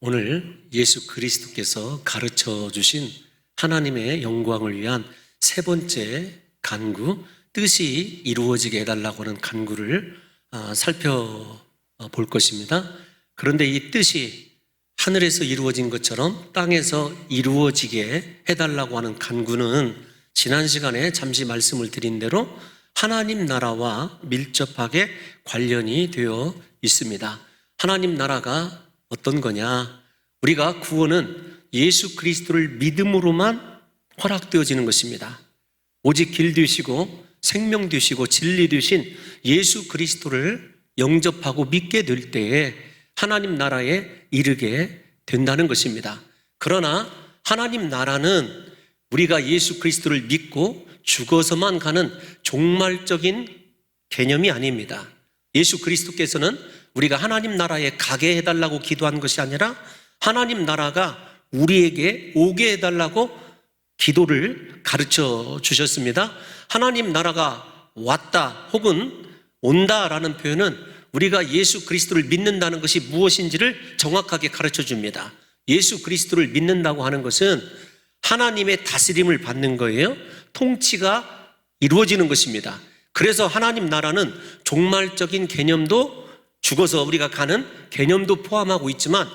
오늘 예수 그리스도께서 가르쳐 주신 하나님의 영광을 위한 세 번째 간구, 뜻이 이루어지게 해달라고 하는 간구를 살펴볼 것입니다. 그런데 이 뜻이 하늘에서 이루어진 것처럼 땅에서 이루어지게 해달라고 하는 간구는 지난 시간에 잠시 말씀을 드린 대로 하나님 나라와 밀접하게 관련이 되어 있습니다. 하나님 나라가 어떤 거냐? 우리가 구원은 예수 그리스도를 믿음으로만 허락되어지는 것입니다. 오직 길 되시고 생명 되시고 진리 되신 예수 그리스도를 영접하고 믿게 될 때에 하나님 나라에 이르게 된다는 것입니다. 그러나 하나님 나라는 우리가 예수 그리스도를 믿고 죽어서만 가는 종말적인 개념이 아닙니다. 예수 그리스도께서는 우리가 하나님 나라에 가게 해달라고 기도한 것이 아니라 하나님 나라가 우리에게 오게 해달라고 기도를 가르쳐 주셨습니다. 하나님 나라가 왔다 혹은 온다라는 표현은 우리가 예수 그리스도를 믿는다는 것이 무엇인지를 정확하게 가르쳐 줍니다. 예수 그리스도를 믿는다고 하는 것은 하나님의 다스림을 받는 거예요. 통치가 이루어지는 것입니다. 그래서 하나님 나라는 종말적인 개념도 죽어서 우리가 가는 개념도 포함하고 있지만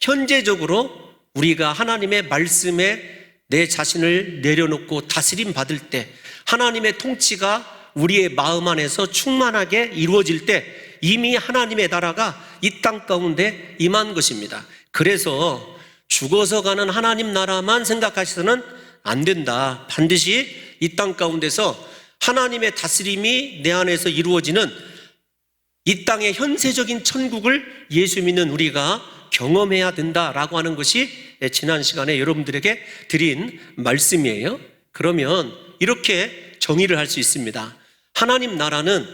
현재적으로 우리가 하나님의 말씀에 내 자신을 내려놓고 다스림 받을 때 하나님의 통치가 우리의 마음 안에서 충만하게 이루어질 때 이미 하나님의 나라가 이 땅 가운데 임한 것입니다. 그래서 죽어서 가는 하나님 나라만 생각하셔서는 안 된다. 반드시 이 땅 가운데서 하나님의 다스림이 내 안에서 이루어지는 이 땅의 현세적인 천국을 예수 믿는 우리가 경험해야 된다라고 하는 것이 지난 시간에 여러분들에게 드린 말씀이에요. 그러면 이렇게 정의를 할 수 있습니다. 하나님 나라는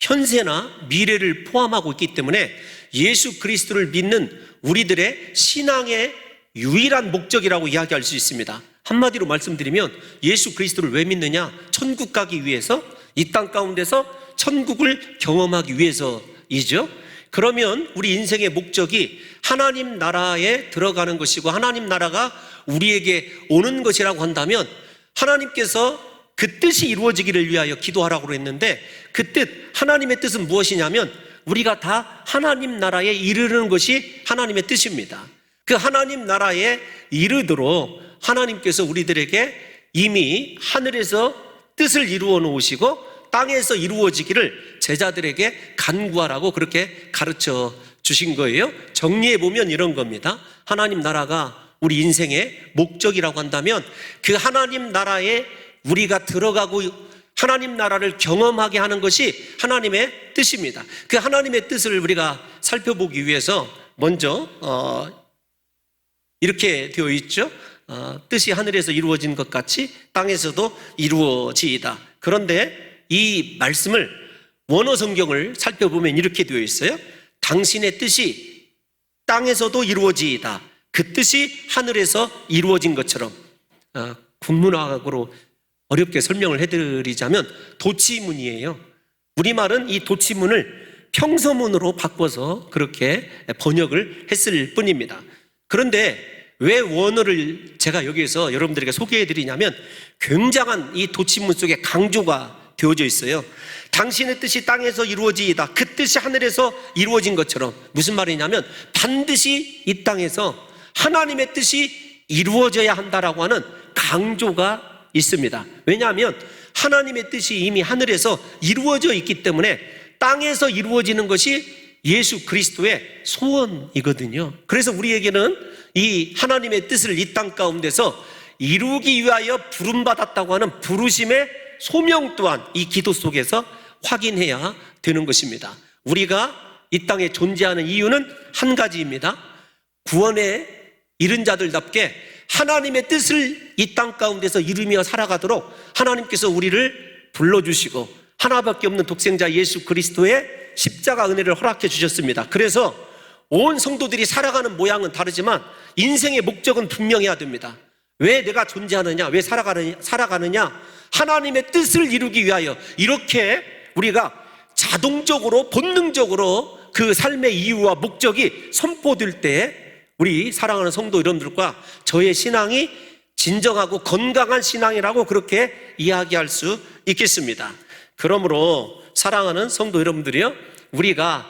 현세나 미래를 포함하고 있기 때문에 예수 그리스도를 믿는 우리들의 신앙의 유일한 목적이라고 이야기할 수 있습니다. 한마디로 말씀드리면 예수 그리스도를 왜 믿느냐? 천국 가기 위해서, 이 땅 가운데서 천국을 경험하기 위해서이죠. 그러면 우리 인생의 목적이 하나님 나라에 들어가는 것이고 하나님 나라가 우리에게 오는 것이라고 한다면 하나님께서 그 뜻이 이루어지기를 위하여 기도하라고 했는데 그 뜻, 하나님의 뜻은 무엇이냐면 우리가 다 하나님 나라에 이르는 것이 하나님의 뜻입니다. 그 하나님 나라에 이르도록 하나님께서 우리들에게 이미 하늘에서 뜻을 이루어 놓으시고 땅에서 이루어지기를 제자들에게 간구하라고 그렇게 가르쳐 주신 거예요. 정리해 보면 이런 겁니다. 하나님 나라가 우리 인생의 목적이라고 한다면 그 하나님 나라에 우리가 들어가고 하나님 나라를 경험하게 하는 것이 하나님의 뜻입니다. 그 하나님의 뜻을 우리가 살펴보기 위해서 먼저 이렇게 되어 있죠. 뜻이 하늘에서 이루어진 것 같이 땅에서도 이루어지이다. 그런데 이 말씀을 원어 성경을 살펴보면 이렇게 되어 있어요. 당신의 뜻이 땅에서도 이루어지이다. 그 뜻이 하늘에서 이루어진 것처럼. 국문학으로 어렵게 설명을 해드리자면 도치문이에요. 우리말은 이 도치문을 평서문으로 바꿔서 그렇게 번역을 했을 뿐입니다. 그런데 왜 원어를 제가 여기에서 여러분들에게 소개해드리냐면 굉장한 이 도치문 속에 강조가 되어져 있어요. 당신의 뜻이 땅에서 이루어지이다. 그 뜻이 하늘에서 이루어진 것처럼. 무슨 말이냐면 반드시 이 땅에서 하나님의 뜻이 이루어져야 한다라고 하는 강조가 있습니다. 왜냐하면 하나님의 뜻이 이미 하늘에서 이루어져 있기 때문에 땅에서 이루어지는 것이 예수 그리스도의 소원이거든요. 그래서 우리에게는 이 하나님의 뜻을 이 땅 가운데서 이루기 위하여 부름받았다고 하는 부르심의 소명 또한 이 기도 속에서 확인해야 되는 것입니다. 우리가 이 땅에 존재하는 이유는 한 가지입니다. 구원에 이른 자들답게 하나님의 뜻을 이 땅 가운데서 이루며 살아가도록 하나님께서 우리를 불러주시고 하나밖에 없는 독생자 예수 그리스도의 십자가 은혜를 허락해 주셨습니다. 그래서 온 성도들이 살아가는 모양은 다르지만 인생의 목적은 분명해야 됩니다. 왜 내가 존재하느냐? 왜 살아가느냐? 하나님의 뜻을 이루기 위하여 이렇게 우리가 자동적으로 본능적으로 그 삶의 이유와 목적이 선포될 때 우리 사랑하는 성도 여러분들과 저의 신앙이 진정하고 건강한 신앙이라고 그렇게 이야기할 수 있겠습니다. 그러므로 사랑하는 성도 여러분들이요, 우리가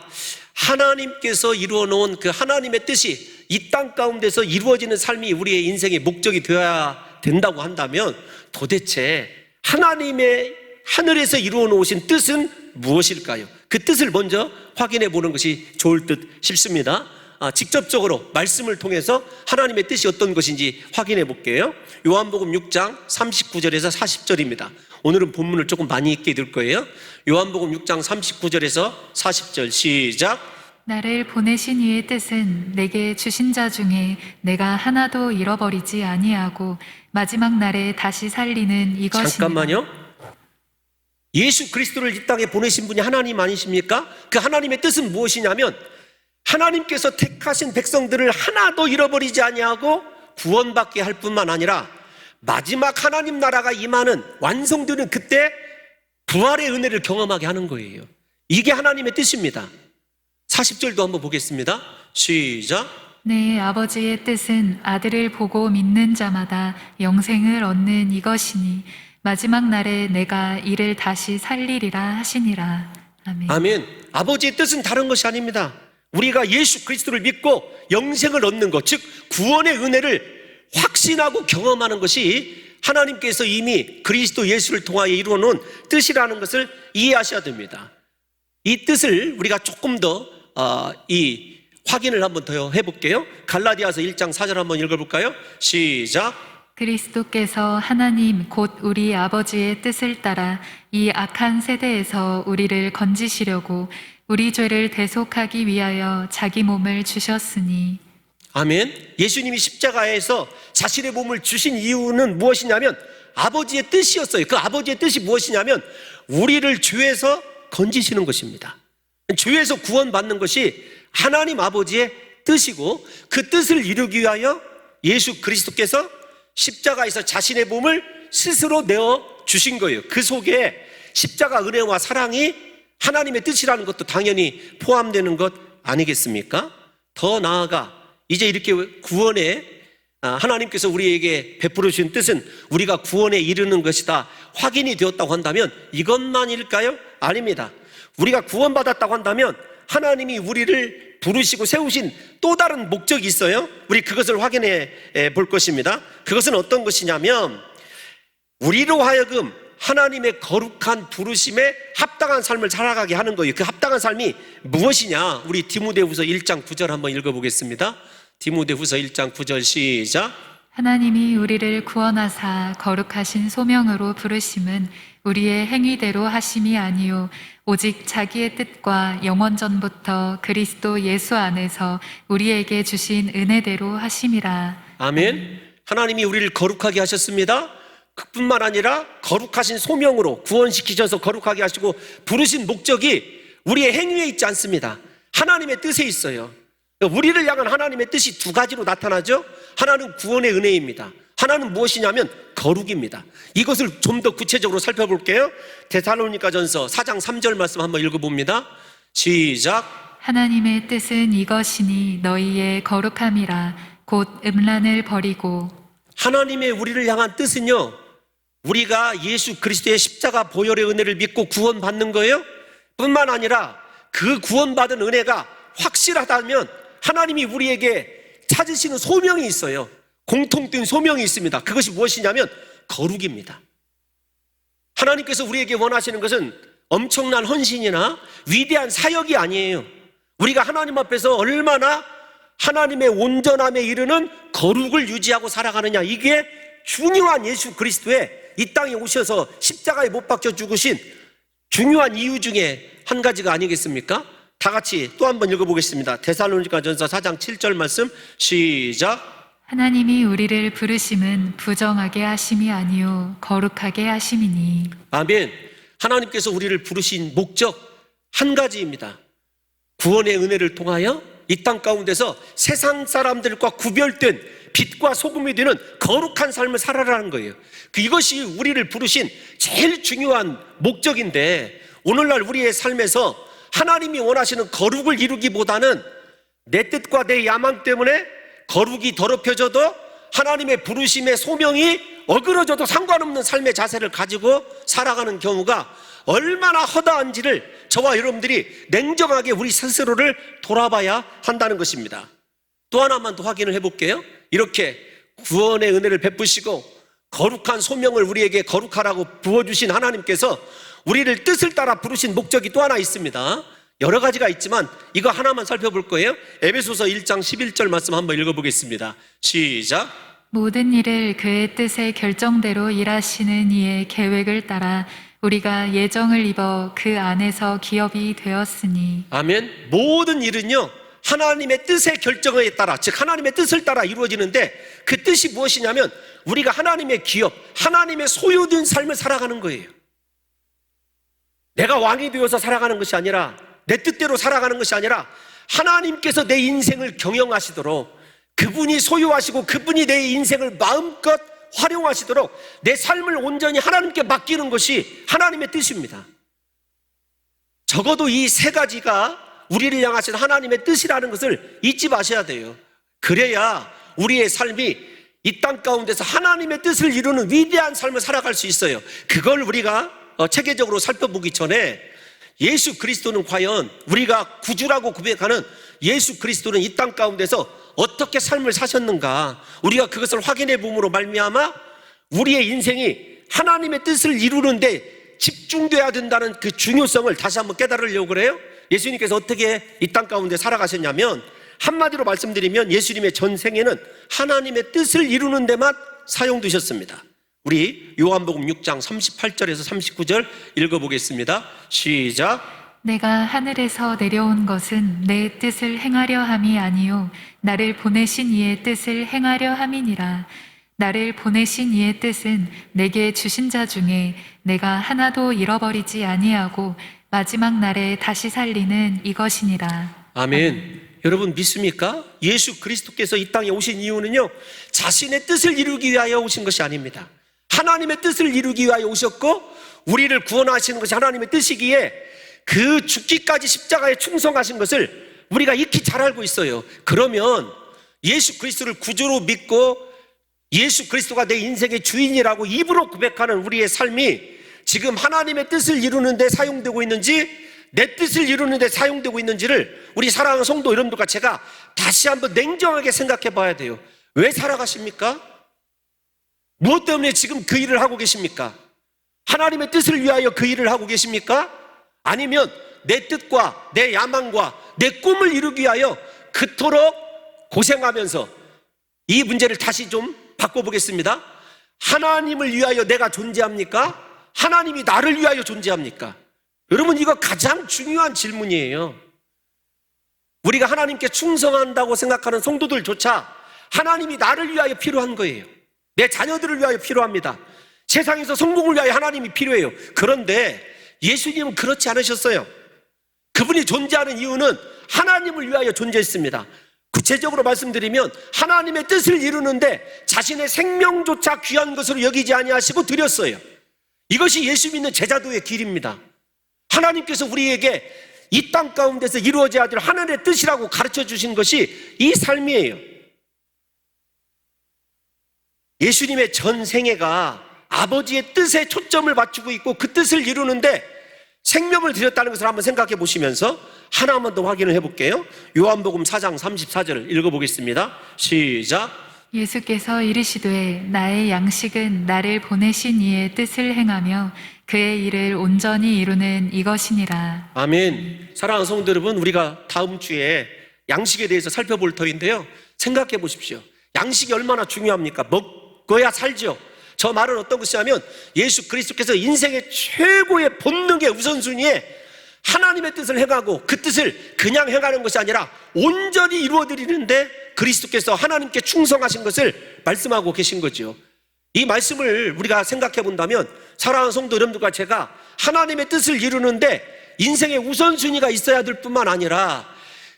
하나님께서 이루어 놓은 그 하나님의 뜻이 이 땅 가운데서 이루어지는 삶이 우리의 인생의 목적이 되어야 된다고 한다면 도대체 하나님의 하늘에서 이루어 놓으신 뜻은 무엇일까요? 그 뜻을 먼저 확인해 보는 것이 좋을 듯 싶습니다. 직접적으로 말씀을 통해서 하나님의 뜻이 어떤 것인지 확인해 볼게요. 요한복음 6장 39절에서 40절입니다. 오늘은 본문을 조금 많이 읽게 될 거예요. 요한복음 6장 39절에서 40절 시작. 나를 보내신 이의 뜻은 내게 주신 자 중에 내가 하나도 잃어버리지 아니하고 마지막 날에 다시 살리는 이것이니라. 잠깐만요. 예수 그리스도를 이 땅에 보내신 분이 하나님 아니십니까? 그 하나님의 뜻은 무엇이냐면 하나님께서 택하신 백성들을 하나도 잃어버리지 아니하고 구원받게 할 뿐만 아니라 마지막 하나님 나라가 임하는 완성되는 그때 부활의 은혜를 경험하게 하는 거예요. 이게 하나님의 뜻입니다. 40절도 한번 보겠습니다. 시작. 내 아버지의 뜻은 아들을 보고 믿는 자마다 영생을 얻는 이것이니 마지막 날에 내가 이를 다시 살리리라 하시니라. 아멘. 아멘. 아버지의 뜻은 다른 것이 아닙니다. 우리가 예수 그리스도를 믿고 영생을 얻는 것, 즉 구원의 은혜를 확신하고 경험하는 것이 하나님께서 이미 그리스도 예수를 통하여 이루어 놓은 뜻이라는 것을 이해하셔야 됩니다. 이 뜻을 우리가 조금 더 이 확인을 한번 더 해볼게요. 갈라디아서 1장 4절 한번 읽어볼까요? 시작. 그리스도께서 하나님 곧 우리 아버지의 뜻을 따라 이 악한 세대에서 우리를 건지시려고 우리 죄를 대속하기 위하여 자기 몸을 주셨으니. 아멘. 예수님이 십자가에서 자신의 몸을 주신 이유는 무엇이냐면 아버지의 뜻이었어요. 그 아버지의 뜻이 무엇이냐면 우리를 죄에서 건지시는 것입니다. 죄에서 구원받는 것이 하나님 아버지의 뜻이고 그 뜻을 이루기 위하여 예수 그리스도께서 십자가에서 자신의 몸을 스스로 내어 주신 거예요. 그 속에 십자가 은혜와 사랑이 하나님의 뜻이라는 것도 당연히 포함되는 것 아니겠습니까? 더 나아가 이제 이렇게 구원에 하나님께서 우리에게 베풀어 주신 뜻은 우리가 구원에 이르는 것이다 확인이 되었다고 한다면 이것만일까요? 아닙니다. 우리가 구원받았다고 한다면 하나님이 우리를 부르시고 세우신 또 다른 목적이 있어요. 우리 그것을 확인해 볼 것입니다. 그것은 어떤 것이냐면 우리로 하여금 하나님의 거룩한 부르심에 합당한 삶을 살아가게 하는 거예요. 그 합당한 삶이 무엇이냐? 우리 디모데후서 1장 9절 한번 읽어보겠습니다. 디모데후서 1장 9절 시작. 하나님이 우리를 구원하사 거룩하신 소명으로 부르심은 우리의 행위대로 하심이 아니요 오직 자기의 뜻과 영원전부터 그리스도 예수 안에서 우리에게 주신 은혜대로 하심이라. 아멘. 하나님이 우리를 거룩하게 하셨습니다. 그뿐만 아니라 거룩하신 소명으로 구원시키셔서 거룩하게 하시고 부르신 목적이 우리의 행위에 있지 않습니다. 하나님의 뜻에 있어요. 우리를 향한 하나님의 뜻이 두 가지로 나타나죠. 하나는 구원의 은혜입니다. 하나는 무엇이냐면 거룩입니다. 이것을 좀 더 구체적으로 살펴볼게요. 데살로니가전서 4장 3절 말씀 한번 읽어봅니다. 시작. 하나님의 뜻은 이것이니 너희의 거룩함이라 곧 음란을 버리고. 하나님의 우리를 향한 뜻은요, 우리가 예수 그리스도의 십자가 보혈의 은혜를 믿고 구원받는 거예요. 뿐만 아니라 그 구원받은 은혜가 확실하다면 하나님이 우리에게 찾으시는 소명이 있어요. 공통된 소명이 있습니다. 그것이 무엇이냐면 거룩입니다. 하나님께서 우리에게 원하시는 것은 엄청난 헌신이나 위대한 사역이 아니에요. 우리가 하나님 앞에서 얼마나 하나님의 온전함에 이르는 거룩을 유지하고 살아가느냐, 이게 중요한 예수 그리스도의 이 땅에 오셔서 십자가에 못 박혀 죽으신 중요한 이유 중에 한 가지가 아니겠습니까? 다 같이 또 한번 읽어보겠습니다. 데살로니가전서 4장 7절 말씀 시작. 하나님이 우리를 부르심은 부정하게 하심이 아니요 거룩하게 하심이니. 아멘. 하나님께서 우리를 부르신 목적 한 가지입니다. 구원의 은혜를 통하여 이 땅 가운데서 세상 사람들과 구별된 빛과 소금이 되는 거룩한 삶을 살아라는 거예요. 이것이 우리를 부르신 제일 중요한 목적인데, 오늘날 우리의 삶에서 하나님이 원하시는 거룩을 이루기보다는 내 뜻과 내 야망 때문에 거룩이 더럽혀져도 하나님의 부르심의 소명이 어그러져도 상관없는 삶의 자세를 가지고 살아가는 경우가 얼마나 허다한지를 저와 여러분들이 냉정하게 우리 스스로를 돌아봐야 한다는 것입니다. 또 하나만 더 확인을 해볼게요. 이렇게 구원의 은혜를 베푸시고 거룩한 소명을 우리에게 거룩하라고 부어주신 하나님께서 우리를 뜻을 따라 부르신 목적이 또 하나 있습니다. 여러 가지가 있지만 이거 하나만 살펴볼 거예요. 에베소서 1장 11절 말씀 한번 읽어보겠습니다. 시작. 모든 일을 그의 뜻의 결정대로 일하시는 이의 계획을 따라 우리가 예정을 입어 그 안에서 기업이 되었으니. 아멘. 모든 일은요 하나님의 뜻의 결정에 따라, 즉 하나님의 뜻을 따라 이루어지는데, 그 뜻이 무엇이냐면 우리가 하나님의 기업, 하나님의 소유된 삶을 살아가는 거예요. 내가 왕이 되어서 살아가는 것이 아니라, 내 뜻대로 살아가는 것이 아니라 하나님께서 내 인생을 경영하시도록, 그분이 소유하시고 그분이 내 인생을 마음껏 활용하시도록 내 삶을 온전히 하나님께 맡기는 것이 하나님의 뜻입니다. 적어도 이 세 가지가 우리를 향하신 하나님의 뜻이라는 것을 잊지 마셔야 돼요. 그래야 우리의 삶이 이 땅 가운데서 하나님의 뜻을 이루는 위대한 삶을 살아갈 수 있어요. 그걸 우리가 체계적으로 살펴보기 전에, 예수 그리스도는 과연 우리가 구주라고 구백하는 예수 그리스도는 이 땅 가운데서 어떻게 삶을 사셨는가, 우리가 그것을 확인해 봄으로 말미암아 우리의 인생이 하나님의 뜻을 이루는데 집중돼야 된다는 그 중요성을 다시 한번 깨달으려고 그래요. 예수님께서 어떻게 이 땅 가운데 살아가셨냐면, 한마디로 말씀드리면 예수님의 전생에는 하나님의 뜻을 이루는 데만 사용되셨습니다. 우리 요한복음 6장 38절에서 39절 읽어보겠습니다. 시작. 내가 하늘에서 내려온 것은 내 뜻을 행하려 함이 아니요 나를 보내신 이의 뜻을 행하려 함이니라. 나를 보내신 이의 뜻은 내게 주신 자 중에 내가 하나도 잃어버리지 아니하고 마지막 날에 다시 살리는 이것이니라. 아멘. 여러분 믿습니까? 예수 그리스도께서 이 땅에 오신 이유는요 자신의 뜻을 이루기 위하여 오신 것이 아닙니다. 하나님의 뜻을 이루기 위하여 오셨고, 우리를 구원하시는 것이 하나님의 뜻이기에 그 죽기까지 십자가에 충성하신 것을 우리가 익히 잘 알고 있어요. 그러면 예수 그리스도를 구주로 믿고 예수 그리스도가 내 인생의 주인이라고 입으로 고백하는 우리의 삶이 지금 하나님의 뜻을 이루는 데 사용되고 있는지, 내 뜻을 이루는 데 사용되고 있는지를 우리 사랑하는 성도 여러분들과 제가 다시 한번 냉정하게 생각해 봐야 돼요. 왜 살아가십니까? 무엇 때문에 지금 그 일을 하고 계십니까? 하나님의 뜻을 위하여 그 일을 하고 계십니까? 아니면 내 뜻과 내 야망과 내 꿈을 이루기 위하여 그토록 고생하면서, 이 문제를 다시 좀 바꿔보겠습니다. 하나님을 위하여 내가 존재합니까? 하나님이 나를 위하여 존재합니까? 여러분 이거 가장 중요한 질문이에요. 우리가 하나님께 충성한다고 생각하는 성도들조차 하나님이 나를 위하여 필요한 거예요. 내 자녀들을 위하여 필요합니다. 세상에서 성공을 위하여 하나님이 필요해요. 그런데 예수님은 그렇지 않으셨어요. 그분이 존재하는 이유는 하나님을 위하여 존재했습니다. 구체적으로 말씀드리면 하나님의 뜻을 이루는데 자신의 생명조차 귀한 것으로 여기지 아니하시고 드렸어요. 이것이 예수 믿는 제자도의 길입니다. 하나님께서 우리에게 이 땅 가운데서 이루어져야 될 하나님의 뜻이라고 가르쳐 주신 것이 이 삶이에요. 예수님의 전 생애가 아버지의 뜻에 초점을 맞추고 있고 그 뜻을 이루는데 생명을 드렸다는 것을 한번 생각해 보시면서 하나만 더 확인을 해볼게요. 요한복음 4장 34절 읽어보겠습니다. 시작. 예수께서 이르시되 나의 양식은 나를 보내신 이의 뜻을 행하며 그의 일을 온전히 이루는 이것이니라. 아멘. 사랑하는 성도 여러분, 우리가 다음 주에 양식에 대해서 살펴볼 터인데요, 생각해 보십시오. 양식이 얼마나 중요합니까? 먹어야 살죠. 저 말은 어떤 것이냐면 예수 그리스도께서 인생의 최고의 본능의 우선순위에 하나님의 뜻을 행하고 그 뜻을 그냥 행하는 것이 아니라 온전히 이루어드리는데 그리스도께서 하나님께 충성하신 것을 말씀하고 계신 거죠. 이 말씀을 우리가 생각해 본다면 사랑하는 성도 여러분들과 제가 하나님의 뜻을 이루는데 인생의 우선순위가 있어야 될 뿐만 아니라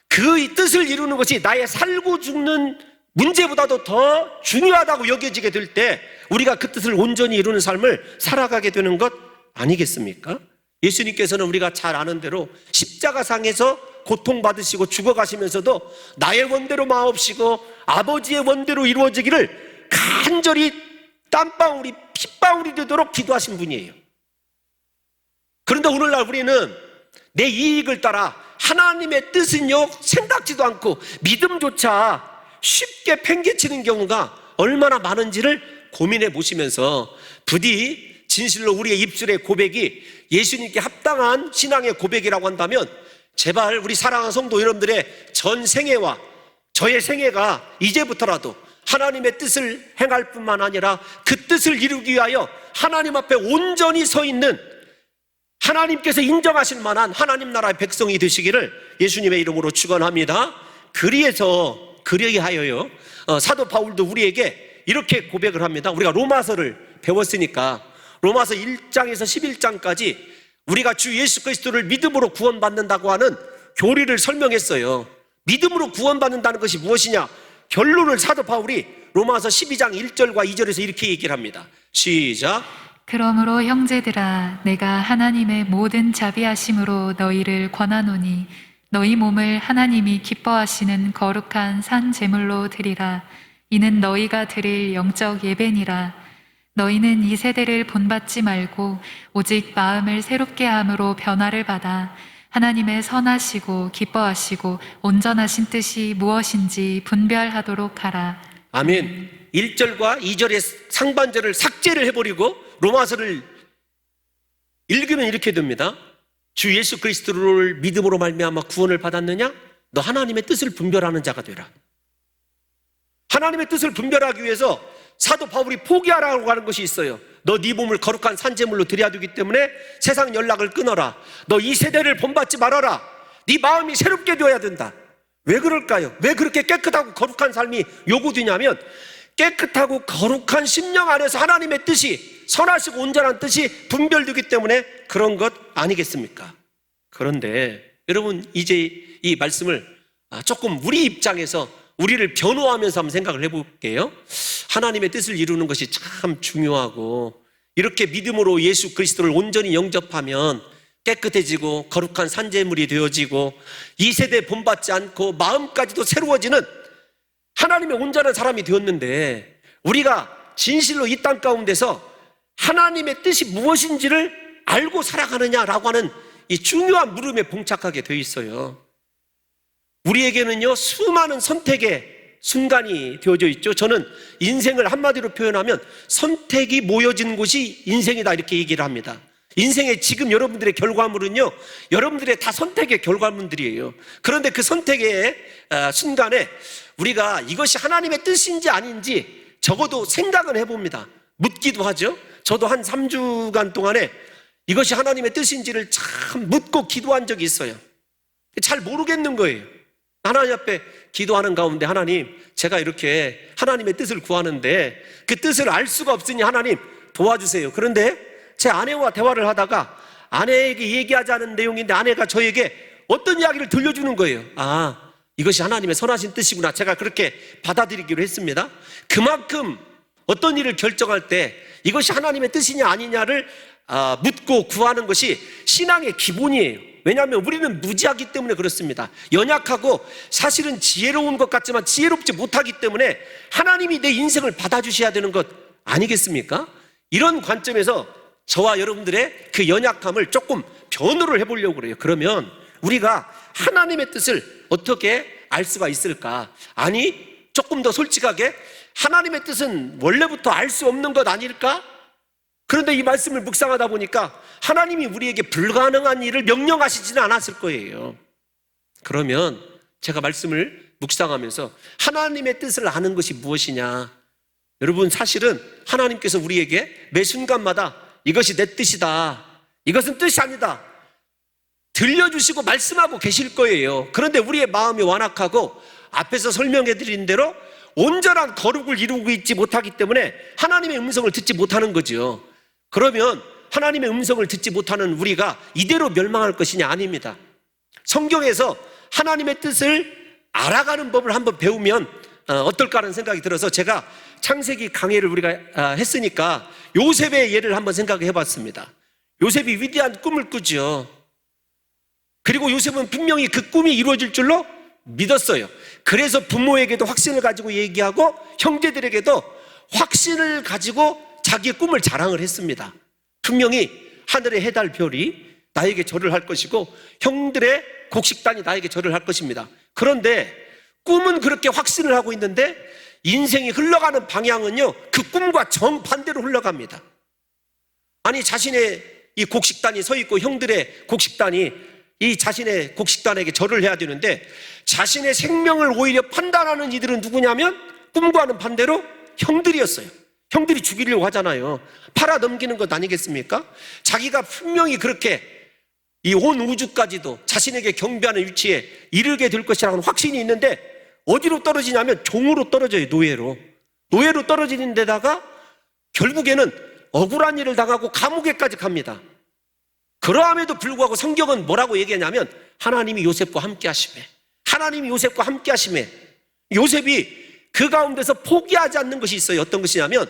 그 뜻을 이루는 것이 나의 살고 죽는 문제보다도 더 중요하다고 여겨지게 될 때 우리가 그 뜻을 온전히 이루는 삶을 살아가게 되는 것 아니겠습니까? 예수님께서는 우리가 잘 아는 대로 십자가상에서 고통받으시고 죽어가시면서도 나의 원대로 마옵시고 아버지의 원대로 이루어지기를 간절히 땀방울이 핏방울이 되도록 기도하신 분이에요. 그런데 오늘날 우리는 내 이익을 따라 하나님의 뜻은요 생각지도 않고 믿음조차 쉽게 팽개치는 경우가 얼마나 많은지를 고민해 보시면서 부디 진실로 우리의 입술의 고백이 예수님께 합당한 신앙의 고백이라고 한다면 제발 우리 사랑하는 성도 여러분들의 전 생애와 저의 생애가 이제부터라도 하나님의 뜻을 행할 뿐만 아니라 그 뜻을 이루기 위하여 하나님 앞에 온전히 서 있는 하나님께서 인정하실 만한 하나님 나라의 백성이 되시기를 예수님의 이름으로 축원합니다. 그리하여요 사도 바울도 우리에게 이렇게 고백을 합니다. 우리가 로마서를 배웠으니까 로마서 1장에서 11장까지 우리가 주 예수 그리스도를 믿음으로 구원받는다고 하는 교리를 설명했어요. 믿음으로 구원받는다는 것이 무엇이냐? 결론을 사도 바울이 로마서 12장 1절과 2절에서 이렇게 얘기를 합니다. 시작. 그러므로 형제들아 내가 하나님의 모든 자비하심으로 너희를 권하노니 너희 몸을 하나님이 기뻐하시는 거룩한 산 제물로 드리라. 이는 너희가 드릴 영적 예배니라. 너희는 이 세대를 본받지 말고 오직 마음을 새롭게 함으로 변화를 받아 하나님의 선하시고 기뻐하시고 온전하신 뜻이 무엇인지 분별하도록 하라. 아멘. 1절과 2절의 상반절을 삭제를 해버리고 로마서를 읽으면 이렇게 됩니다. 주 예수 그리스도를 믿음으로 말미암아 구원을 받았느냐? 너 하나님의 뜻을 분별하는 자가 되라. 하나님의 뜻을 분별하기 위해서 사도 바울이 포기하라고 하는 것이 있어요. 너 네 몸을 거룩한 산제물로 드려야 되기 때문에 세상 연락을 끊어라. 너 이 세대를 본받지 말아라. 네 마음이 새롭게 되어야 된다. 왜 그럴까요? 왜 그렇게 깨끗하고 거룩한 삶이 요구되냐면 깨끗하고 거룩한 심령 안에서 하나님의 뜻이 선하시고 온전한 뜻이 분별되기 때문에 그런 것 아니겠습니까? 그런데 여러분 이제 이 말씀을 조금 우리 입장에서 우리를 변호하면서 한번 생각을 해볼게요. 하나님의 뜻을 이루는 것이 참 중요하고 이렇게 믿음으로 예수 그리스도를 온전히 영접하면 깨끗해지고 거룩한 산제물이 되어지고 이 세대에 본받지 않고 마음까지도 새로워지는 하나님의 온전한 사람이 되었는데 우리가 진실로 이 땅 가운데서 하나님의 뜻이 무엇인지를 알고 살아가느냐라고 하는 이 중요한 물음에 봉착하게 되어 있어요. 우리에게는요 수많은 선택의 순간이 되어져 있죠. 저는 인생을 한마디로 표현하면 선택이 모여진 곳이 인생이다 이렇게 얘기를 합니다. 인생의 지금 여러분들의 결과물은요 여러분들의 다 선택의 결과물들이에요. 그런데 그 선택의 순간에 우리가 이것이 하나님의 뜻인지 아닌지 적어도 생각은 해봅니다. 묻기도 하죠. 저도 한 3주간 동안에 이것이 하나님의 뜻인지를 참 묻고 기도한 적이 있어요. 잘 모르겠는 거예요. 하나님 앞에 기도하는 가운데 하나님 제가 이렇게 하나님의 뜻을 구하는데 그 뜻을 알 수가 없으니 하나님 도와주세요. 그런데 제 아내와 대화를 하다가 아내에게 얘기하지 않은 내용인데 아내가 저에게 어떤 이야기를 들려주는 거예요. 아, 이것이 하나님의 선하신 뜻이구나. 제가 그렇게 받아들이기로 했습니다. 그만큼 어떤 일을 결정할 때 이것이 하나님의 뜻이냐 아니냐를 묻고 구하는 것이 신앙의 기본이에요. 왜냐하면 우리는 무지하기 때문에 그렇습니다. 연약하고 사실은 지혜로운 것 같지만 지혜롭지 못하기 때문에 하나님이 내 인생을 받아주셔야 되는 것 아니겠습니까? 이런 관점에서 저와 여러분들의 그 연약함을 조금 변호를 해보려고 그래요. 그러면 우리가 하나님의 뜻을 어떻게 알 수가 있을까? 아니, 조금 더 솔직하게 하나님의 뜻은 원래부터 알 수 없는 것 아닐까? 그런데 이 말씀을 묵상하다 보니까 하나님이 우리에게 불가능한 일을 명령하시지는 않았을 거예요. 그러면 제가 말씀을 묵상하면서 하나님의 뜻을 아는 것이 무엇이냐? 여러분 사실은 하나님께서 우리에게 매 순간마다 이것이 내 뜻이다, 이것은 뜻이 아니다 들려주시고 말씀하고 계실 거예요. 그런데 우리의 마음이 완악하고 앞에서 설명해 드린 대로 온전한 거룩을 이루고 있지 못하기 때문에 하나님의 음성을 듣지 못하는 거죠. 그러면 하나님의 음성을 듣지 못하는 우리가 이대로 멸망할 것이냐? 아닙니다. 성경에서 하나님의 뜻을 알아가는 법을 한번 배우면 어떨까 하는 생각이 들어서 제가 창세기 강의를 우리가 했으니까 요셉의 예를 한번 생각해 봤습니다. 요셉이 위대한 꿈을 꾸죠. 그리고 요셉은 분명히 그 꿈이 이루어질 줄로 믿었어요. 그래서 부모에게도 확신을 가지고 얘기하고 형제들에게도 확신을 가지고 자기의 꿈을 자랑을 했습니다. 분명히 하늘의 해달 별이 나에게 절을 할 것이고 형들의 곡식단이 나에게 절을 할 것입니다. 그런데 꿈은 그렇게 확신을 하고 있는데 인생이 흘러가는 방향은요, 그 꿈과 정반대로 흘러갑니다. 아니, 자신의 이 곡식단이 서 있고 형들의 곡식단이 이 자신의 곡식단에게 절을 해야 되는데 자신의 생명을 오히려 판단하는 이들은 누구냐면 꿈과는 반대로 형들이었어요. 형들이 죽이려고 하잖아요. 팔아 넘기는 것 아니겠습니까? 자기가 분명히 그렇게 이 온 우주까지도 자신에게 경배하는 위치에 이르게 될 것이라는 확신이 있는데 어디로 떨어지냐면 종으로 떨어져요. 노예로 떨어지는 데다가 결국에는 억울한 일을 당하고 감옥에까지 갑니다. 그러함에도 불구하고 성경은 뭐라고 얘기하냐면 하나님이 요셉과 함께 하시매, 하나님이 요셉과 함께 하시매. 요셉이 그 가운데서 포기하지 않는 것이 있어요. 어떤 것이냐면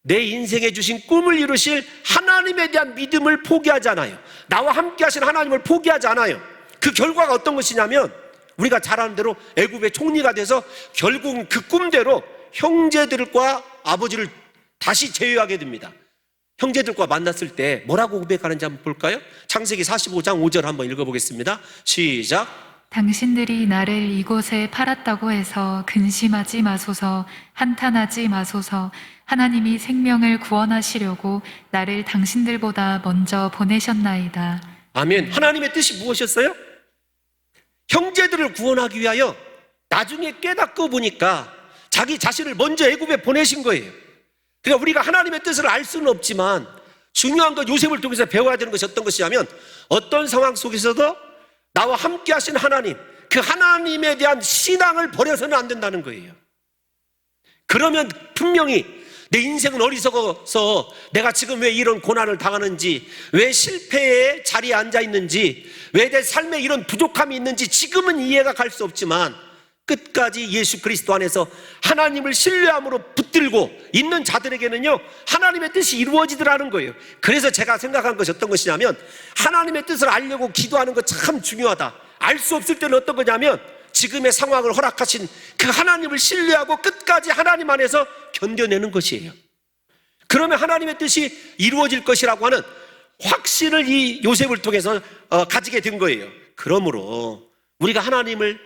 내 인생에 주신 꿈을 이루실 하나님에 대한 믿음을 포기하지 않아요. 나와 함께 하신 하나님을 포기하지 않아요. 그 결과가 어떤 것이냐면 우리가 잘 아는 대로 애굽의 총리가 돼서 결국은 그 꿈대로 형제들과 아버지를 다시 제외하게 됩니다. 형제들과 만났을 때 뭐라고 고백하는지 한번 볼까요? 창세기 45장 5절 한번 읽어보겠습니다. 시작. 당신들이 나를 이곳에 팔았다고 해서 근심하지 마소서, 한탄하지 마소서. 하나님이 생명을 구원하시려고 나를 당신들보다 먼저 보내셨나이다. 아멘. 하나님의 뜻이 무엇이었어요? 형제들을 구원하기 위하여 나중에 깨닫고 보니까 자기 자신을 먼저 애굽에 보내신 거예요. 그러니까 우리가 하나님의 뜻을 알 수는 없지만 중요한 건 요셉을 통해서 배워야 되는 것이 어떤 것이냐면 어떤 상황 속에서도 나와 함께 하신 하나님, 그 하나님에 대한 신앙을 버려서는 안 된다는 거예요. 그러면 분명히 내 인생은 어리석어서 내가 지금 왜 이런 고난을 당하는지, 왜 실패의 자리에 앉아 있는지, 왜 내 삶에 이런 부족함이 있는지 지금은 이해가 갈 수 없지만 끝까지 예수 그리스도 안에서 하나님을 신뢰함으로 붙들고 있는 자들에게는요, 하나님의 뜻이 이루어지더라는 거예요. 그래서 제가 생각한 것이 어떤 것이냐면 하나님의 뜻을 알려고 기도하는 거 참 중요하다. 알 수 없을 때는 어떤 거냐면 지금의 상황을 허락하신 그 하나님을 신뢰하고 끝까지 하나님 안에서 견뎌내는 것이에요. 그러면 하나님의 뜻이 이루어질 것이라고 하는 확신을 이 요셉을 통해서 가지게 된 거예요. 그러므로 우리가 하나님을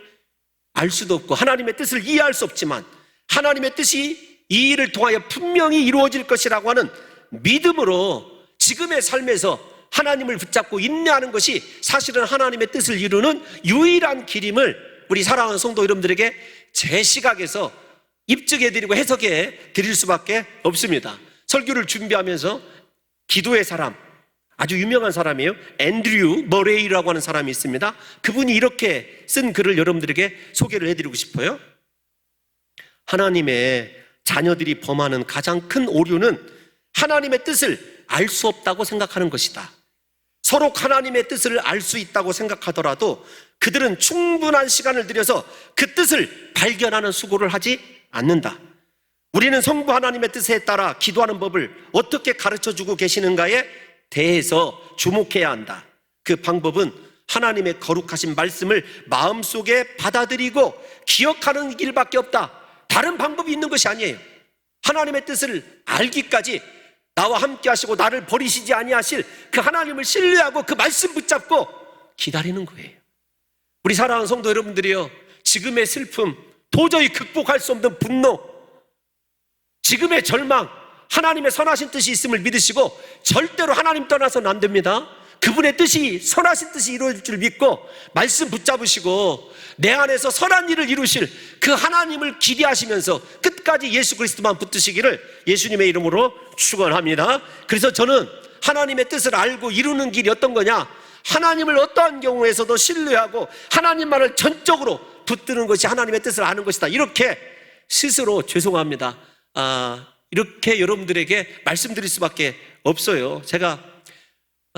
알 수도 없고 하나님의 뜻을 이해할 수 없지만 하나님의 뜻이 이 일을 통하여 분명히 이루어질 것이라고 하는 믿음으로 지금의 삶에서 하나님을 붙잡고 인내하는 것이 사실은 하나님의 뜻을 이루는 유일한 길임을 우리 사랑하는 성도 여러분들에게 제 시각에서 입증해드리고 해석해 드릴 수밖에 없습니다. 설교를 준비하면서 기도의 사람, 아주 유명한 사람이에요. 앤드류 머레이라고 하는 사람이 있습니다. 그분이 이렇게 쓴 글을 여러분들에게 소개를 해드리고 싶어요. 하나님의 자녀들이 범하는 가장 큰 오류는 하나님의 뜻을 알 수 없다고 생각하는 것이다. 서로 하나님의 뜻을 알 수 있다고 생각하더라도 그들은 충분한 시간을 들여서 그 뜻을 발견하는 수고를 하지 않는다. 우리는 성부 하나님의 뜻에 따라 기도하는 법을 어떻게 가르쳐주고 계시는가에 대해서 주목해야 한다. 그 방법은 하나님의 거룩하신 말씀을 마음속에 받아들이고 기억하는 길밖에 없다. 다른 방법이 있는 것이 아니에요. 하나님의 뜻을 알기까지 나와 함께 하시고 나를 버리시지 아니하실 그 하나님을 신뢰하고 그 말씀 붙잡고 기다리는 거예요. 우리 사랑하는 성도 여러분들이요, 지금의 슬픔, 도저히 극복할 수 없는 분노, 지금의 절망, 하나님의 선하신 뜻이 있음을 믿으시고 절대로 하나님 떠나서는 안 됩니다. 그분의 뜻이, 선하신 뜻이 이루어질 줄 믿고 말씀 붙잡으시고 내 안에서 선한 일을 이루실 그 하나님을 기대하시면서 끝까지 예수 그리스도만 붙드시기를 예수님의 이름으로 축원합니다. 그래서 저는 하나님의 뜻을 알고 이루는 길이 어떤 거냐, 하나님을 어떠한 경우에서도 신뢰하고 하나님만을 전적으로 붙드는 것이 하나님의 뜻을 아는 것이다. 이렇게 스스로 죄송합니다. 이렇게 여러분들에게 말씀드릴 수밖에 없어요. 제가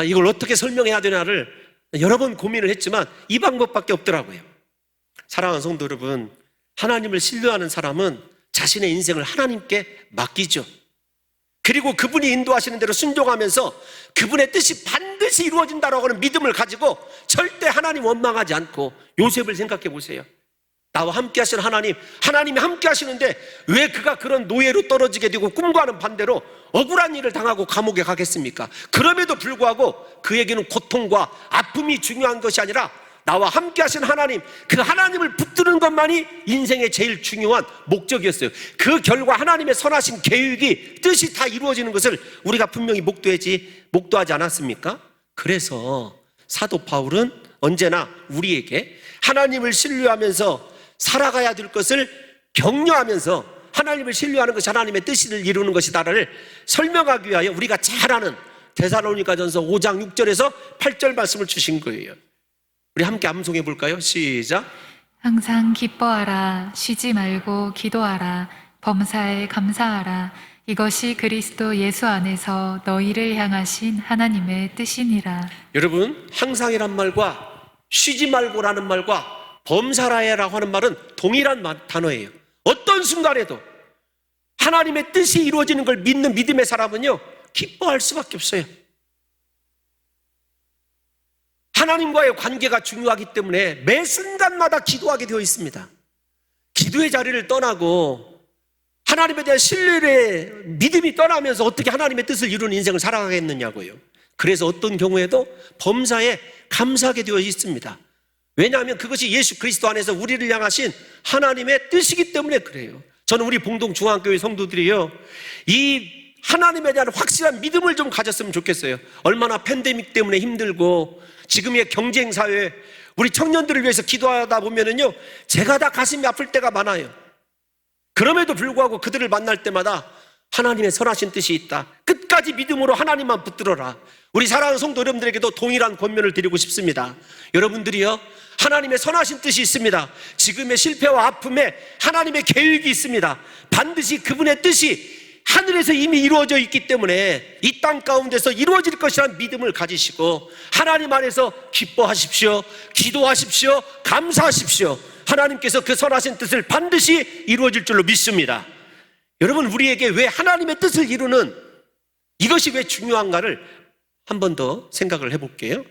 이걸 어떻게 설명해야 되나를 여러 번 고민을 했지만 이 방법밖에 없더라고요. 사랑하는 성도 여러분, 하나님을 신뢰하는 사람은 자신의 인생을 하나님께 맡기죠. 그리고 그분이 인도하시는 대로 순종하면서 그분의 뜻이 반드시 이루어진다라고 하는 믿음을 가지고 절대 하나님 원망하지 않고, 요셉을 생각해 보세요. 나와 함께 하시는 하나님, 하나님이 함께 하시는데 왜 그가 그런 노예로 떨어지게 되고 꿈과는 반대로 억울한 일을 당하고 감옥에 가겠습니까? 그럼에도 불구하고 그에게는 고통과 아픔이 중요한 것이 아니라 나와 함께 하시는 하나님, 그 하나님을 붙드는 것만이 인생의 제일 중요한 목적이었어요. 그 결과 하나님의 선하신 계획이, 뜻이 다 이루어지는 것을 우리가 분명히 목도하지 않았습니까? 그래서 사도 바울은 언제나 우리에게 하나님을 신뢰하면서 살아가야 될 것을 격려하면서 하나님을 신뢰하는 것이 하나님의 뜻을 이루는 것이다를 설명하기 위하여 우리가 잘 아는 데살로니가전서 5장 6절에서 8절 말씀을 주신 거예요. 우리 함께 암송해 볼까요? 시작. 항상 기뻐하라. 쉬지 말고 기도하라. 범사에 감사하라. 이것이 그리스도 예수 안에서 너희를 향하신 하나님의 뜻이니라. 여러분, 항상이란 말과 쉬지 말고라는 말과 범사라야라고 하는 말은 동일한 단어예요. 어떤 순간에도 하나님의 뜻이 이루어지는 걸 믿는 믿음의 사람은요, 기뻐할 수밖에 없어요. 하나님과의 관계가 중요하기 때문에 매 순간마다 기도하게 되어 있습니다. 기도의 자리를 떠나고 하나님에 대한 신뢰의 믿음이 떠나면서 어떻게 하나님의 뜻을 이루는 인생을 살아가겠느냐고요. 그래서 어떤 경우에도 범사에 감사하게 되어 있습니다. 왜냐하면 그것이 예수 그리스도 안에서 우리를 향하신 하나님의 뜻이기 때문에 그래요. 저는 우리 봉동중앙교회 성도들이요, 이 하나님에 대한 확실한 믿음을 좀 가졌으면 좋겠어요. 얼마나 팬데믹 때문에 힘들고 지금의 경쟁사회, 우리 청년들을 위해서 기도하다 보면은요, 제가 다 가슴이 아플 때가 많아요. 그럼에도 불구하고 그들을 만날 때마다 하나님의 선하신 뜻이 있다, 끝까지 믿음으로 하나님만 붙들어라. 우리 사랑하는 성도 여러분들에게도 동일한 권면을 드리고 싶습니다. 여러분들이요, 하나님의 선하신 뜻이 있습니다. 지금의 실패와 아픔에 하나님의 계획이 있습니다. 반드시 그분의 뜻이 하늘에서 이미 이루어져 있기 때문에 이 땅 가운데서 이루어질 것이라는 믿음을 가지시고 하나님 안에서 기뻐하십시오, 기도하십시오, 감사하십시오. 하나님께서 그 선하신 뜻을 반드시 이루어질 줄로 믿습니다. 여러분, 우리에게 왜 하나님의 뜻을 이루는 이것이 왜 중요한가를 한 번 더 생각을 해볼게요.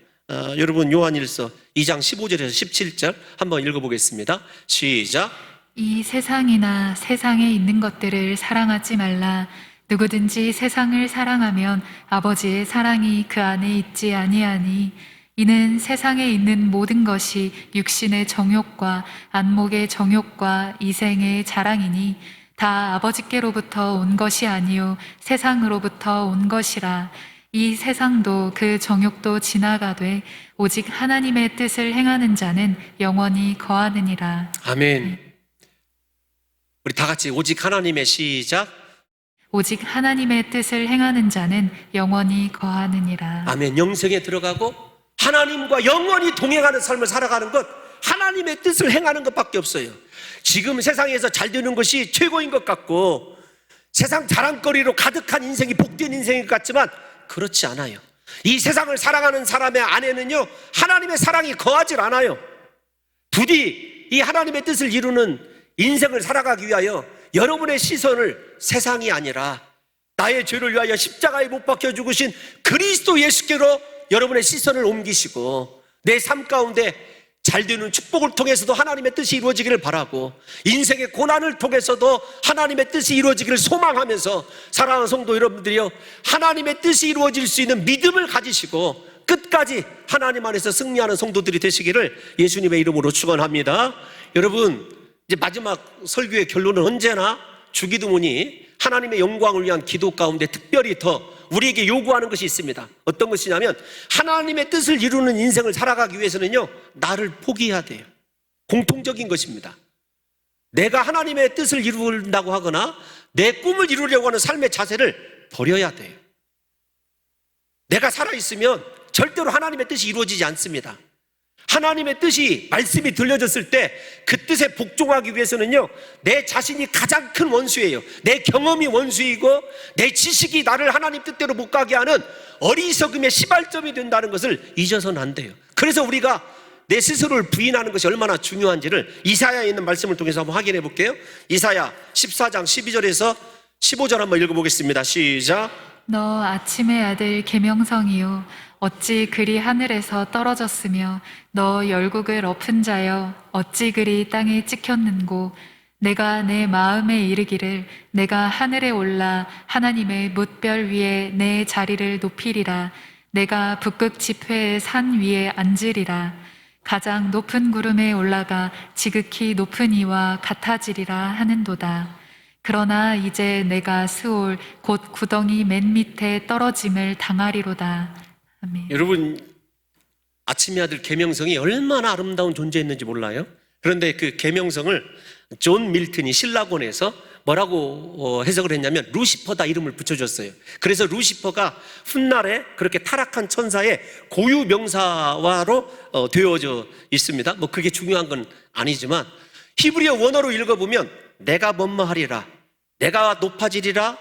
여러분, 요한일서 2장 15절에서 17절 한번 읽어보겠습니다. 시작. 이 세상이나 세상에 있는 것들을 사랑하지 말라. 누구든지 세상을 사랑하면 아버지의 사랑이 그 안에 있지 아니하니, 이는 세상에 있는 모든 것이 육신의 정욕과 안목의 정욕과 이생의 자랑이니 다 아버지께로부터 온 것이 아니요 세상으로부터 온 것이라. 이 세상도 그 정욕도 지나가되 오직 하나님의 뜻을 행하는 자는 영원히 거하느니라. 아멘. 우리 다 같이 오직 하나님의, 시작. 오직 하나님의 뜻을 행하는 자는 영원히 거하느니라. 아멘. 영생에 들어가고 하나님과 영원히 동행하는 삶을 살아가는 것, 하나님의 뜻을 행하는 것밖에 없어요. 지금 세상에서 잘 되는 것이 최고인 것 같고 세상 자랑거리로 가득한 인생이 복된 인생인 것 같지만 그렇지 않아요. 이 세상을 사랑하는 사람의 안에는요, 하나님의 사랑이 거하질 않아요. 부디 이 하나님의 뜻을 이루는 인생을 살아가기 위하여 여러분의 시선을 세상이 아니라 나의 죄를 위하여 십자가에 못 박혀 죽으신 그리스도 예수께로 여러분의 시선을 옮기시고 내 삶 가운데 잘 되는 축복을 통해서도 하나님의 뜻이 이루어지기를 바라고 인생의 고난을 통해서도 하나님의 뜻이 이루어지기를 소망하면서 사랑하는 성도 여러분들이요, 하나님의 뜻이 이루어질 수 있는 믿음을 가지시고 끝까지 하나님 안에서 승리하는 성도들이 되시기를 예수님의 이름으로 축원합니다. 여러분, 이제 마지막 설교의 결론은 언제나 주기도문이 하나님의 영광을 위한 기도 가운데 특별히 더 우리에게 요구하는 것이 있습니다. 어떤 것이냐면 하나님의 뜻을 이루는 인생을 살아가기 위해서는요, 나를 포기해야 돼요. 공통적인 것입니다. 내가 하나님의 뜻을 이룬다고 하거나 내 꿈을 이루려고 하는 삶의 자세를 버려야 돼요. 내가 살아있으면 절대로 하나님의 뜻이 이루어지지 않습니다. 하나님의 뜻이 말씀이 들려졌을 때 그 뜻에 복종하기 위해서는요, 내 자신이 가장 큰 원수예요. 내 경험이 원수이고 내 지식이 나를 하나님 뜻대로 못 가게 하는 어리석음의 시발점이 된다는 것을 잊어서는 안 돼요. 그래서 우리가 내 스스로를 부인하는 것이 얼마나 중요한지를 이사야에 있는 말씀을 통해서 한번 확인해 볼게요. 이사야 14장 12절에서 15절 한번 읽어보겠습니다. 시작. 너 아침의 아들 계명성이요 어찌 그리 하늘에서 떨어졌으며 너 열국을 엎은 자여 어찌 그리 땅에 찍혔는고 내가 내 마음에 이르기를 내가 하늘에 올라 하나님의 뭇별 위에 내 자리를 높이리라 내가 북극 지폐의 산 위에 앉으리라 가장 높은 구름에 올라가 지극히 높은 이와 같아지리라 하는도다. 그러나 이제 내가 스올 곧 구덩이 맨 밑에 떨어짐을 당하리로다. 아멘. 여러분, 아침의 아들 계명성이 얼마나 아름다운 존재였는지 몰라요? 그런데 그 계명성을 존 밀튼이 신라곤에서 뭐라고 해석을 했냐면 루시퍼다 이름을 붙여줬어요. 그래서 루시퍼가 훗날에 그렇게 타락한 천사의 고유 명사화로 되어져 있습니다. 뭐 그게 중요한 건 아니지만 히브리어 원어로 읽어보면 내가 뭐뭐하리라, 내가 높아지리라,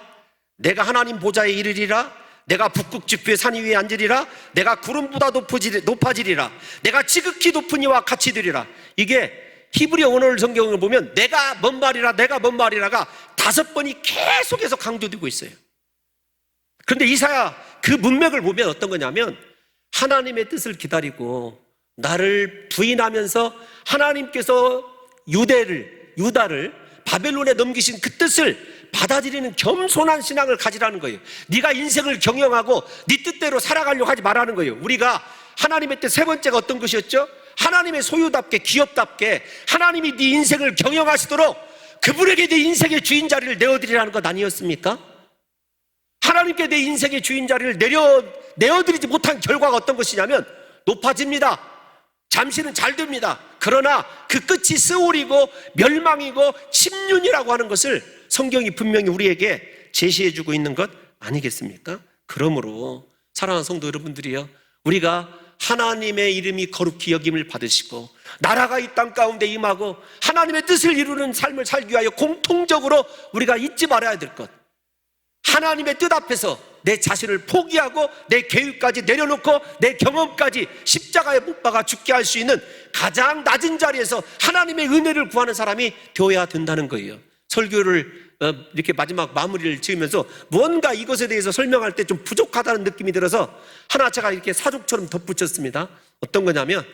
내가 하나님 보좌에 이르리라, 내가 북극 지폐 산 위에 앉으리라, 내가 구름보다 높아지리라, 내가 지극히 높은 이와 같이 되리라. 이게 히브리어 원어를 성경을 보면 내가 뭔 말이라, 내가 뭔 말이라가 5번이 계속해서 강조되고 있어요. 그런데 이사야 그 문맥을 보면 어떤 거냐면 하나님의 뜻을 기다리고 나를 부인하면서 하나님께서 유다를 바벨론에 넘기신 그 뜻을 받아들이는 겸손한 신앙을 가지라는 거예요. 네가 인생을 경영하고 네 뜻대로 살아가려고 하지 말라는 거예요. 우리가 하나님의 뜻 세 번째가 어떤 것이었죠? 하나님의 소유답게 기업답게 하나님이 네 인생을 경영하시도록 그분에게 내 인생의 주인 자리를 내어드리라는 것 아니었습니까? 하나님께 내 인생의 주인 자리를 내어드리지 못한 결과가 어떤 것이냐면 높아집니다. 잠시는 잘 됩니다. 그러나 그 끝이 스올이고 멸망이고 침륜이라고 하는 것을 성경이 분명히 우리에게 제시해주고 있는 것 아니겠습니까? 그러므로 사랑하는 성도 여러분들이요, 우리가 하나님의 이름이 거룩히 여김을 받으시고 나라가 이 땅 가운데 임하고 하나님의 뜻을 이루는 삶을 살기 위하여 공통적으로 우리가 잊지 말아야 될 것, 하나님의 뜻 앞에서 내 자신을 포기하고 내 계획까지 내려놓고 내 경험까지 십자가에 못 박아 죽게 할 수 있는 가장 낮은 자리에서 하나님의 은혜를 구하는 사람이 되어야 된다는 거예요. 설교를 이렇게 마지막 마무리를 지으면서 뭔가 이것에 대해서 설명할 때 좀 부족하다는 느낌이 들어서 하나 제가 이렇게 사족처럼 덧붙였습니다. 어떤 거냐면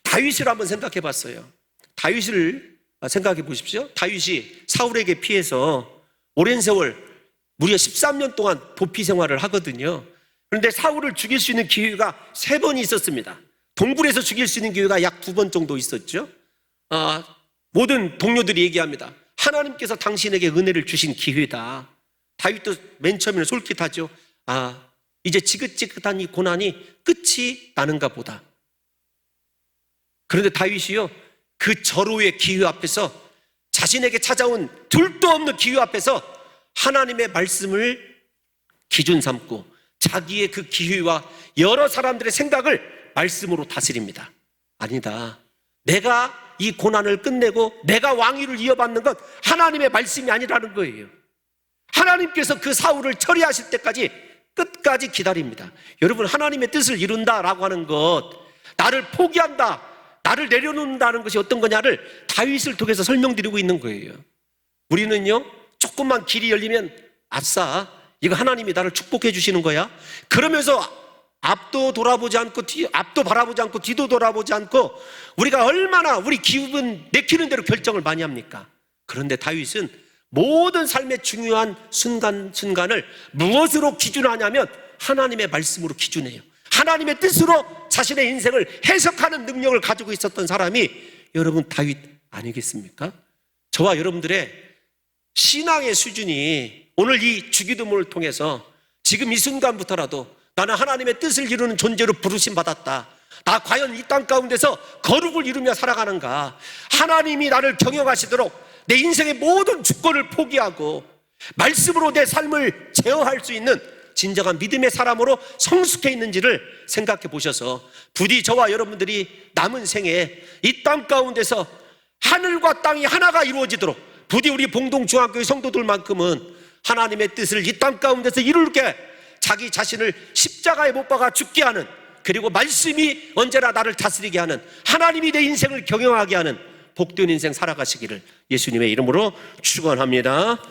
다윗을 한번 생각해 봤어요. 다윗을 생각해 보십시오. 다윗이 사울에게 피해서 오랜 세월 무려 13년 동안 도피 생활을 하거든요. 그런데 사울을 죽일 수 있는 기회가 3번이 있었습니다. 동굴에서 죽일 수 있는 기회가 약 2번 정도 있었죠. 모든 동료들이 얘기합니다. 하나님께서 당신에게 은혜를 주신 기회다. 다윗도 맨 처음에는 솔깃하죠. 이제 지긋지긋한 이 고난이 끝이 나는가 보다. 그런데 다윗이요, 그 절호의 기회 앞에서, 자신에게 찾아온 둘도 없는 기회 앞에서 하나님의 말씀을 기준 삼고 자기의 그 기회와 여러 사람들의 생각을 말씀으로 다스립니다. 아니다, 내가 이 고난을 끝내고 내가 왕위를 이어받는 건 하나님의 말씀이 아니라는 거예요. 하나님께서 그 사울을 처리하실 때까지 끝까지 기다립니다. 여러분, 하나님의 뜻을 이룬다라고 하는 것, 나를 포기한다, 나를 내려놓는다는 것이 어떤 거냐를 다윗을 통해서 설명드리고 있는 거예요. 우리는요, 조금만 길이 열리면 아싸, 이거 하나님이 나를 축복해 주시는 거야, 그러면서 앞도 돌아보지 않고 앞도 바라보지 않고 뒤도 돌아보지 않고 우리가 얼마나 우리 기분 내키는 대로 결정을 많이 합니까? 그런데 다윗은 모든 삶의 중요한 순간순간을 무엇으로 기준하냐면 하나님의 말씀으로 기준해요. 하나님의 뜻으로 자신의 인생을 해석하는 능력을 가지고 있었던 사람이 여러분 다윗 아니겠습니까? 저와 여러분들의 신앙의 수준이 오늘 이 주기도문을 통해서 지금 이 순간부터라도 나는 하나님의 뜻을 이루는 존재로 부르심 받았다, 나 과연 이 땅 가운데서 거룩을 이루며 살아가는가, 하나님이 나를 경영하시도록 내 인생의 모든 주권을 포기하고 말씀으로 내 삶을 제어할 수 있는 진정한 믿음의 사람으로 성숙해 있는지를 생각해 보셔서 부디 저와 여러분들이 남은 생에 이 땅 가운데서 하늘과 땅이 하나가 이루어지도록 부디 우리 봉동중학교의 성도들만큼은 하나님의 뜻을 이 땅 가운데서 이룰게 자기 자신을 십자가에 못 박아 죽게 하는, 그리고 말씀이 언제나 나를 다스리게 하는, 하나님이 내 인생을 경영하게 하는 복된 인생 살아가시기를 예수님의 이름으로 축원합니다.